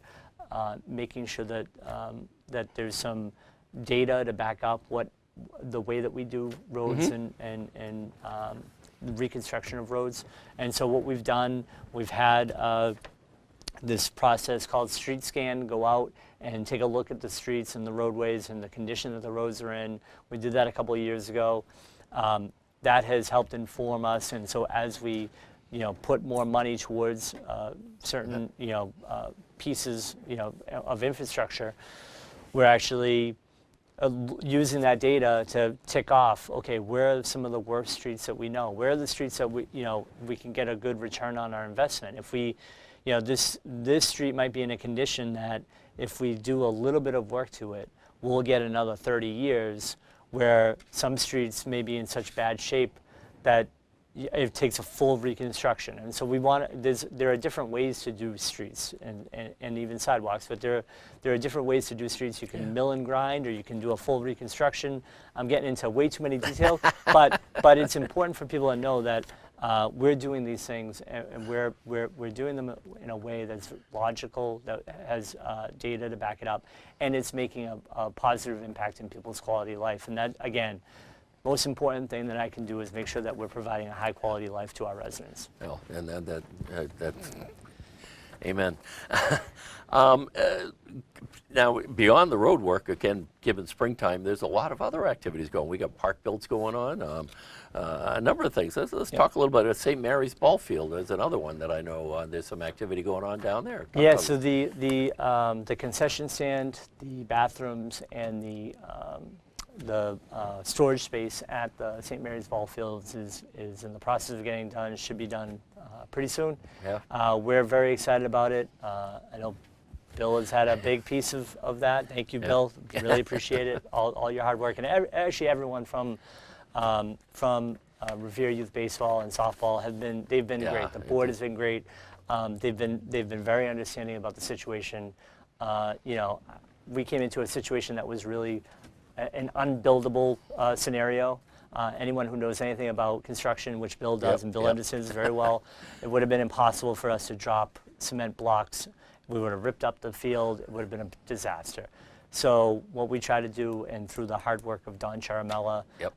S2: making sure that there's some data to back up the way that we do roads and reconstruction of roads. And so what we've done, we've had this process called Street Scan go out and take a look at the streets and the roadways and the condition that the roads are in. We did that a couple of years ago. That has helped inform us, and so as we, put more money towards certain, pieces, of infrastructure, we're actually using that data to tick off, okay, where are some of the worst streets that we know? Where are the streets that we can get a good return on our investment? If we, this street might be in a condition that if we do a little bit of work to it, we'll get another 30 years, where some streets may be in such bad shape that it takes a full reconstruction. And so there are different ways to do streets and even sidewalks, but there are different ways to do streets. You can mill and grind, or you can do a full reconstruction. I'm getting into way too many details, but it's important for people to know that we're doing these things, and we're doing them in a way that's logical, that has data to back it up, and it's making a positive impact in people's quality of life. And that, again, most important thing that I can do is make sure that we're providing a high quality life to our residents.
S1: Well, and that amen. Now, beyond the road work, again, given springtime, there's a lot of other activities going. We got park builds going on, a number of things. Let's talk a little bit about St. Mary's Ball Field. There's another one that I know there's some activity going on down there.
S2: So the concession stand, the bathrooms, and the storage space at the St. Mary's Ball Fields is in the process of getting done. It should be done pretty soon. We're very excited about it. I know Bill has had a big piece of that. Thank you, Bill. Really appreciate it. All your hard work, and actually everyone from Revere Youth Baseball and Softball they've been great. The board has been great. They've been very understanding about the situation. We came into a situation that was really an unbuildable scenario. Anyone who knows anything about construction, which Bill does,
S1: Yep,
S2: and Bill
S1: yep.
S2: understands very well, it would have been impossible for us to drop cement blocks. We would have ripped up the field. It would have been a disaster. So what we try to do, and through the hard work of Don Charamella,
S1: Yep.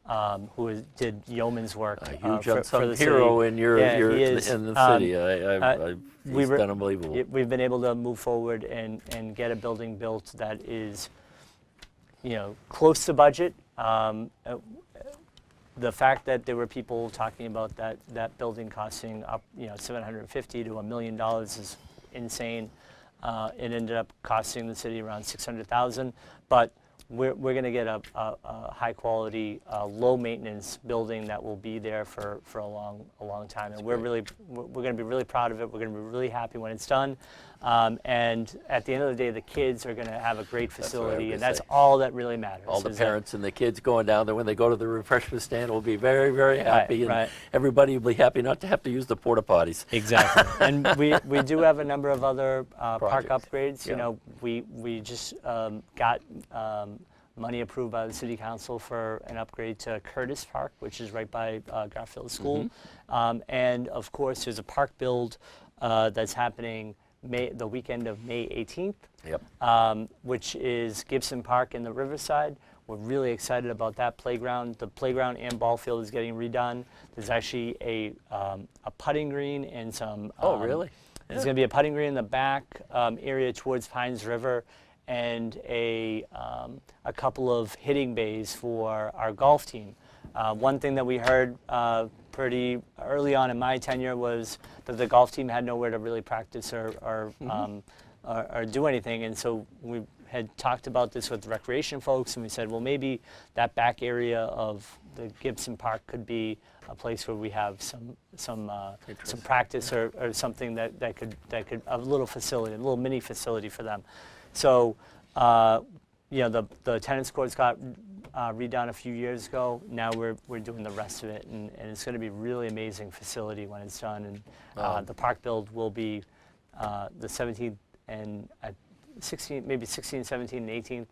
S2: Did yeoman's work,
S1: A huge
S2: for
S1: unsung
S2: the
S1: hero
S2: city.
S1: in your
S2: Yeah, he is.
S1: in the city.
S2: we
S1: He's
S2: were-
S1: done unbelievable.
S2: We've been able to move forward and get a building built that is, close to budget. The fact that there were people talking about that building costing up, $750,000 to $1 million is insane. It ended up costing the city around $600,000, but we're going to get a high quality, low maintenance building that will be there for a long time, and we're going to be really proud of it. We're going to be really happy when it's done, and at the end of the day, the kids are going to have a
S1: what
S2: great
S1: I was
S2: facility,
S1: gonna
S2: and that's
S1: say.
S2: all that really matters.
S1: All the
S2: is that-
S1: parents and the kids going down there when they go to the refreshment stand will be very, very happy, and
S2: right.
S1: everybody will be happy not to have to use the porta potties.
S2: Exactly, and we do have a number of other park
S1: Projects.
S2: upgrades.
S1: Yeah.
S2: We just got money approved by the city council for an upgrade to Curtis Park, which is right by Garfield School, and of course there's a park build that's happening the weekend of May 18th,
S1: Yep.
S2: which is Gibson Park in the Riverside. We're really excited about that playground. The playground and ball field is getting redone. There's actually a putting green and some.
S1: Oh, really?
S2: There's going to be a putting green in the back area towards Pines River, and a couple of hitting bays for our golf team. One thing that we heard pretty early on in my tenure was that the golf team had nowhere to really practice or do anything, and so we had talked about this with the recreation folks, and we said, well, maybe that back area of the Gibson Park could be a place where we have some practice or something that could a little facility, a little mini facility for them. So, the tennis courts got redone a few years ago. Now we're doing the rest of it, and it's going to be a really amazing facility when it's done. And the park build will be the 17th and 16th, maybe 16th, 17th, and 18th.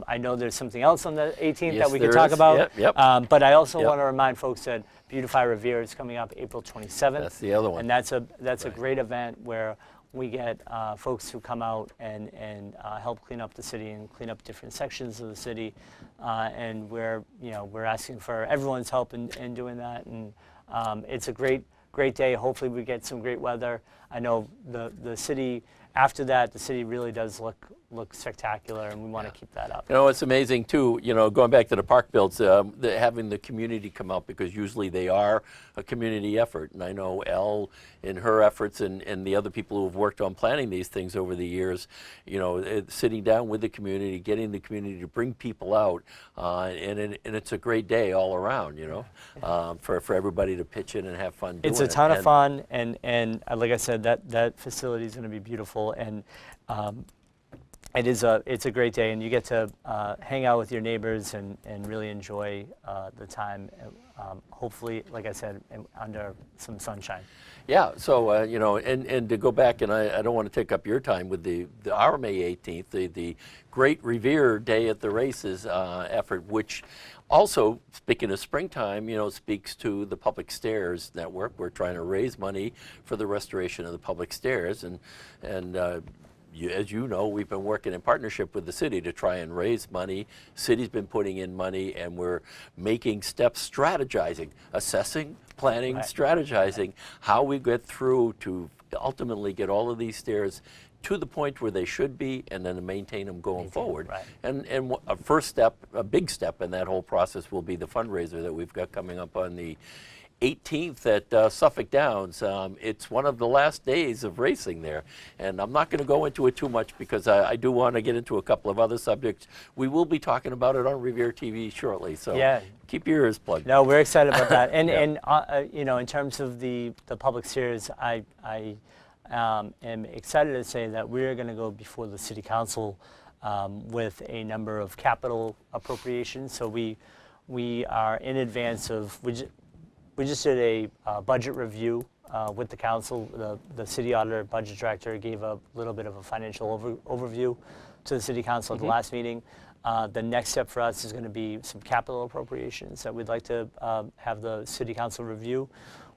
S2: I know there's something else on the 18th
S1: Yes,
S2: that we
S1: there
S2: could talk
S1: is.
S2: about.
S1: Yep, yep.
S2: But I also
S1: Yep.
S2: want to remind folks that Beautify Revere is coming up April 27th.
S1: That's the other one.
S2: And that's a
S1: Right.
S2: great event where we get folks who come out and help clean up the city and clean up different sections of the city, and we're asking for everyone's help in doing that, and it's a great day. Hopefully we get some great weather. I know the city, after that, the city really does look spectacular, and we want to keep that up.
S1: It's amazing too, going back to the park builds, having the community come out, because usually they are a community effort. And I know Elle, in her efforts, and the other people who have worked on planning these things over the years, sitting down with the community, getting the community to bring people out, and it's a great day all around, for everybody to pitch in and have fun doing it.
S2: It's a ton of fun, and like I said, that facility is going to be beautiful, and it's a great day, and you get to hang out with your neighbors and really enjoy the time. Hopefully, like I said, under some sunshine.
S1: Yeah, so, and to go back, and I don't want to take up your time with our May 18th, the Great Revere Day at the Races effort, which also, speaking of springtime, speaks to the Public Stairs Network. We're trying to raise money for the restoration of the public stairs, and as you know, we've been working in partnership with the city to try and raise money. City's been putting in money, and we're making steps, strategizing, assessing, planning, strategizing how we get through to ultimately get all of these stairs to the point where they should be, and then to maintain them going forward.
S2: right.
S1: And a first step, a big step in that whole process will be the fundraiser that we've got coming up on the 18th at Suffolk Downs. It's one of the last days of racing there, and I'm not going to go into it too much because I do want to get into a couple of other subjects. We will be talking about it on RevereTV shortly, so keep your ears plugged.
S2: No, we're excited about that, and in terms of the public stairs, I am excited to say that we're going to go before the City Council with a number of capital appropriations. So we are in advance of. We just did a budget review with the council. The city auditor, budget director gave a little bit of a financial overview to the city council at the last meeting. The next step for us is going to be some capital appropriations that we'd like to have the city council review.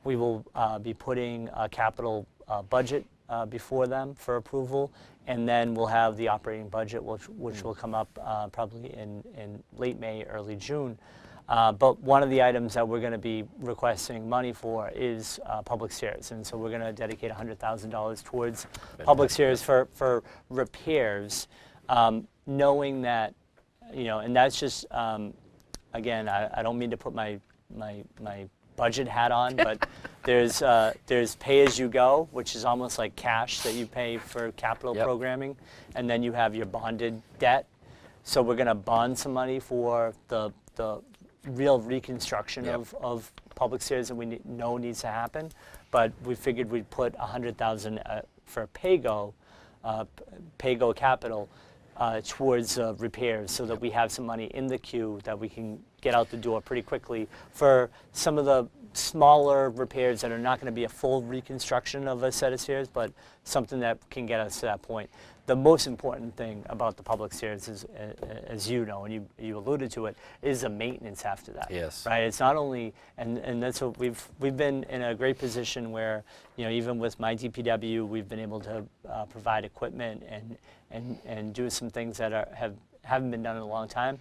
S2: We will be putting a capital budget before them for approval, and then we'll have the operating budget, which will come up probably in late May, early June. But one of the items that we're going to be requesting money for is public stairs, and so we're going to dedicate $100,000 towards public stairs for repairs, knowing that, and that's just, again, I don't mean to put my budget hat on, but there's pay-as-you-go, which is almost like cash that you pay for capital programming, and then you have your bonded debt. So we're going to bond some money for the real reconstruction of public stairs that we know needs to happen, but we figured we'd put $100,000 for pay-go capital towards repairs, so that we have some money in the queue that we can get out the door pretty quickly for some of the smaller repairs that are not going to be a full reconstruction of a set of stairs, but something that can get us to that point. The most important thing about the public stairs is, as you know, and you alluded to it, is the maintenance after that.
S1: Yes.
S2: Right. It's not only, and that's what we've been in a great position where, even with my DPW, we've been able to provide equipment and do some things that haven't been done in a long time.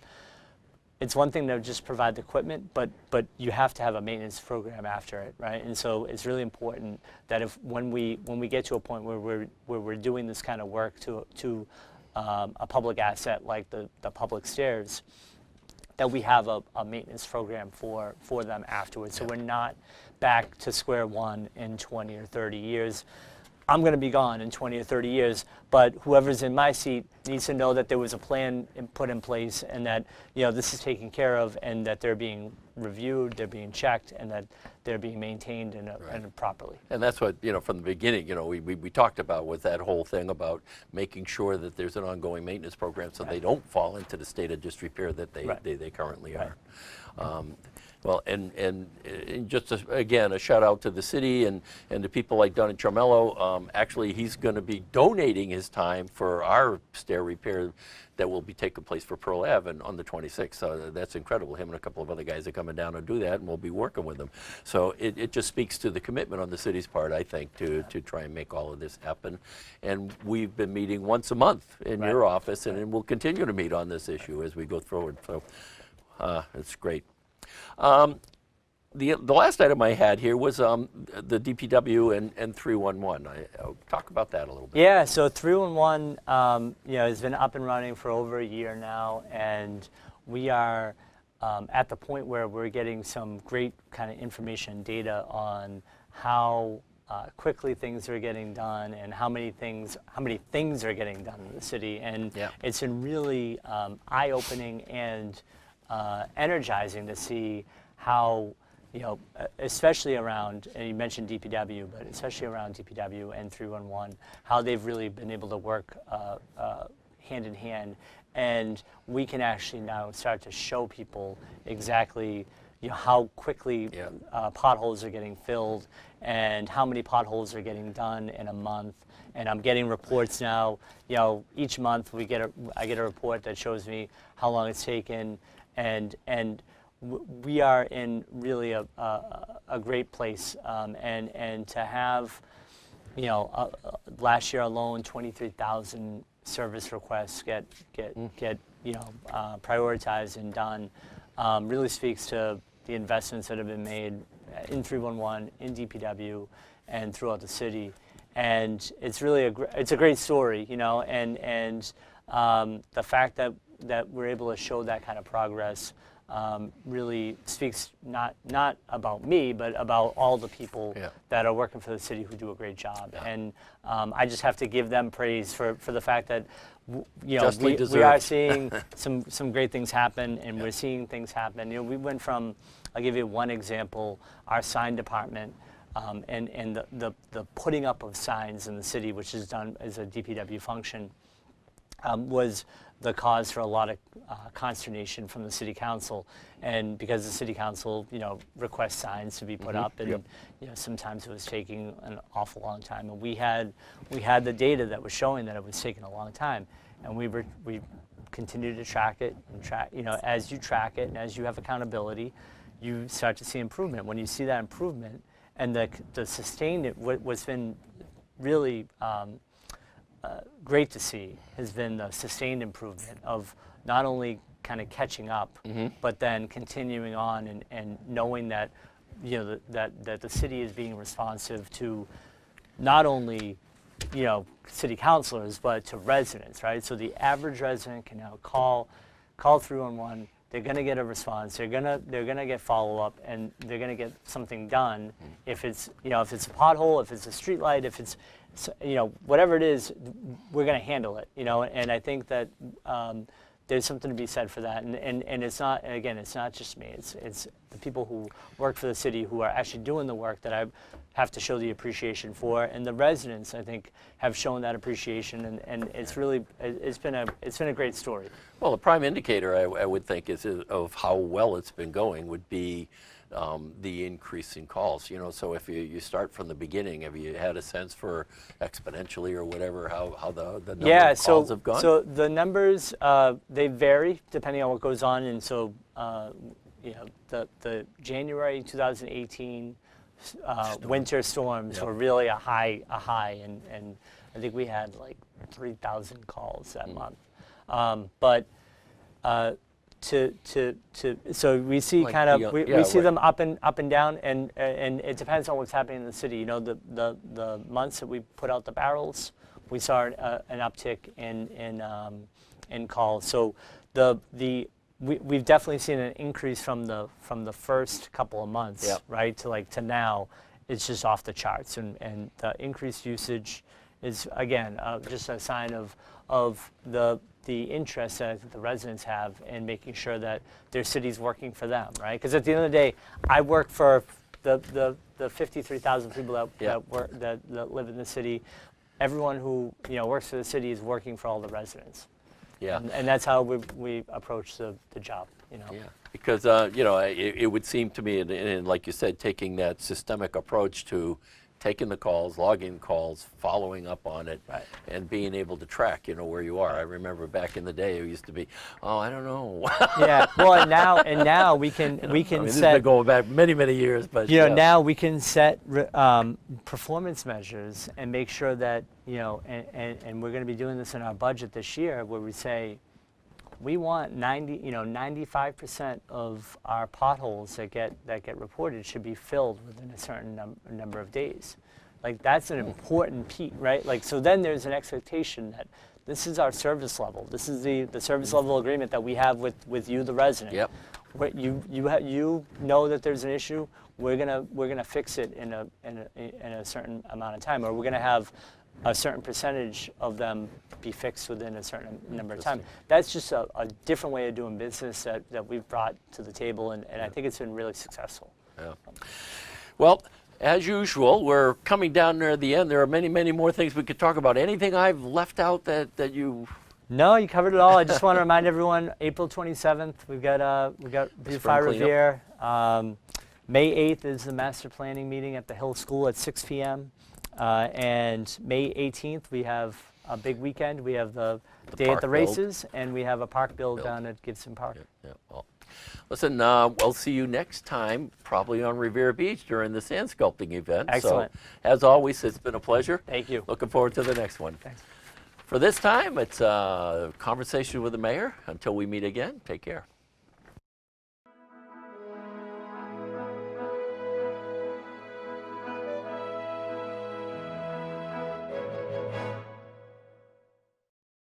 S2: It's one thing to just provide the equipment, but you have to have a maintenance program after it, right? And so it's really important that when we get to a point where we're doing this kind of work to a public asset like the public stairs, that we have a maintenance program for them afterwards. So we're not back to square one in 20 or 30 years. I'm going to be gone in 20 or 30 years, but whoever's in my seat needs to know that there was a plan put in place, and that this is taken care of, and that they're being reviewed, they're being checked, and that they're being maintained and properly. And
S1: that's what, from the beginning, we talked about, with that whole thing about making sure that there's an ongoing maintenance program, so they don't fall into the state of disrepair that they currently are. Well, and just again, a shout out to the city and to people like Don and Charmello. Actually, he's going to be donating his time for our stair repair that will be taking place for Pearl Ave on the 26th. So that's incredible. Him and a couple of other guys are coming down to do that, and we'll be working with them. So it just speaks to the commitment on the city's part, I think, to try and make all of this happen. And we've been meeting once a month in your office, and we'll continue to meet on this issue as we go forward. So it's great. The last item I had here was the DPW and 311. I'll talk about that a little bit.
S2: Yeah, so 311 has been up and running for over a year now, and we are at the point where we're getting some great kind of information and data on how quickly things are getting done, and how many things are getting done in the city. And it's been really eye-opening and energizing to see how, especially around, and you mentioned DPW, but especially around DPW and 311, how they've really been able to work hand in hand. And we can actually now start to show people exactly how quickly potholes are getting filled, and how many potholes are getting done in a month. And I'm getting reports now, each month I get a report that shows me how long it's taken, and we are in really a great place, and to have, last year alone, 23,000 service requests get prioritized and done, really speaks to the investments that have been made in 311, in DPW, and throughout the city. And it's really a great story, and the fact that we're able to show that kind of progress really speaks not about me, but about all the people that are working for the city who do a great job. And I just have to give them praise for the fact that we are seeing some great things happen, and we're seeing things happen. We went from, I'll give you one example, our sign department, and the putting up of signs in the city, which is done as a DPW function. was the cause for a lot of consternation from the city council, and because the city council, requests signs to be put up, and sometimes it was taking an awful long time, and we had the data that was showing that it was taking a long time, and we continued to track it and track. As you track it and as you have accountability, you start to see improvement. When you see that improvement and the sustained, what's been really great to see has been the sustained improvement of not only kind of catching up, but then continuing on and knowing that that the city is being responsive to not only city councilors but to residents, right? So the average resident can now call 311. They're going to get a response. They're gonna get follow up, and they're going to get something done. If it's if it's a pothole, if it's a street light, if it's whatever it is, we're going to handle it. And I think that there's something to be said for that. And it's not, and again, it's not just me. It's the people who work for the city who are actually doing the work that I have to show the appreciation for. And the residents, I think, have shown that appreciation. And it's really, it's been a great story.
S1: Well, the prime indicator I would think is of how well it's been going would be the increase in calls. So if you start from the beginning, have you had a sense for exponentially or whatever how the number of calls have gone?
S2: So the numbers they vary depending on what goes on, and so the January 2018 winter storms were really a high, and I think we had like 3,000 calls that month. So we see
S1: like
S2: we see them up and down, and it depends on what's happening in the city. The months that we put out the barrels, we saw an uptick in calls. So we've definitely seen an increase from the first couple of months, right, to now. It's just off the charts, and the increased usage is again just a sign of the interest that the residents have in making sure that their city's working for them, right? Because at the end of the day, I work for the 53,000 people that live in the city. Everyone who works for the city is working for all the residents. Yeah, and that's how we approach the job. Yeah,
S1: because it would seem to me, and like you said, taking that systemic approach to taking the calls, logging the calls, following up on it, and being able to track, where you are. I remember back in the day, it used to be, I don't know.
S2: Yeah. Well, and now we can
S1: This has
S2: set.
S1: been going back many years, but
S2: now we can set performance measures and make sure that and we're going to be doing this in our budget this year, where we say we want 95% of our potholes that get reported should be filled within a certain number of days. Like, that's an important piece, right? Like, so then there's an expectation that this is our service level. This is the service level agreement that we have with you, the resident.
S1: Yep.
S2: Where you know that there's an issue. We're gonna fix it in a certain amount of time, or we're gonna have a certain percentage of them be fixed within a certain number of time. That's just a different way of doing business that we've brought to the table, and I think it's been really successful.
S1: Yeah. Well, as usual, we're coming down near the end. There are many more things we could talk about. Anything I've left out that you...
S2: No, you covered it all. I just want to remind everyone, April 27th, we've got City of Revere. May 8th is the master planning meeting at the Hill School at 6 p.m. And May 18th, we have a big weekend. We have the day at the races, and we have a park build down at Gibson Park.
S1: Yeah. Well, listen, we'll see you next time, probably on Revere Beach during the sand sculpting event.
S2: Excellent.
S1: So, as always, it's been a pleasure.
S2: Thank you.
S1: Looking forward to the next one.
S2: Thanks.
S1: For this time, it's a conversation with the mayor. Until we meet again, take care.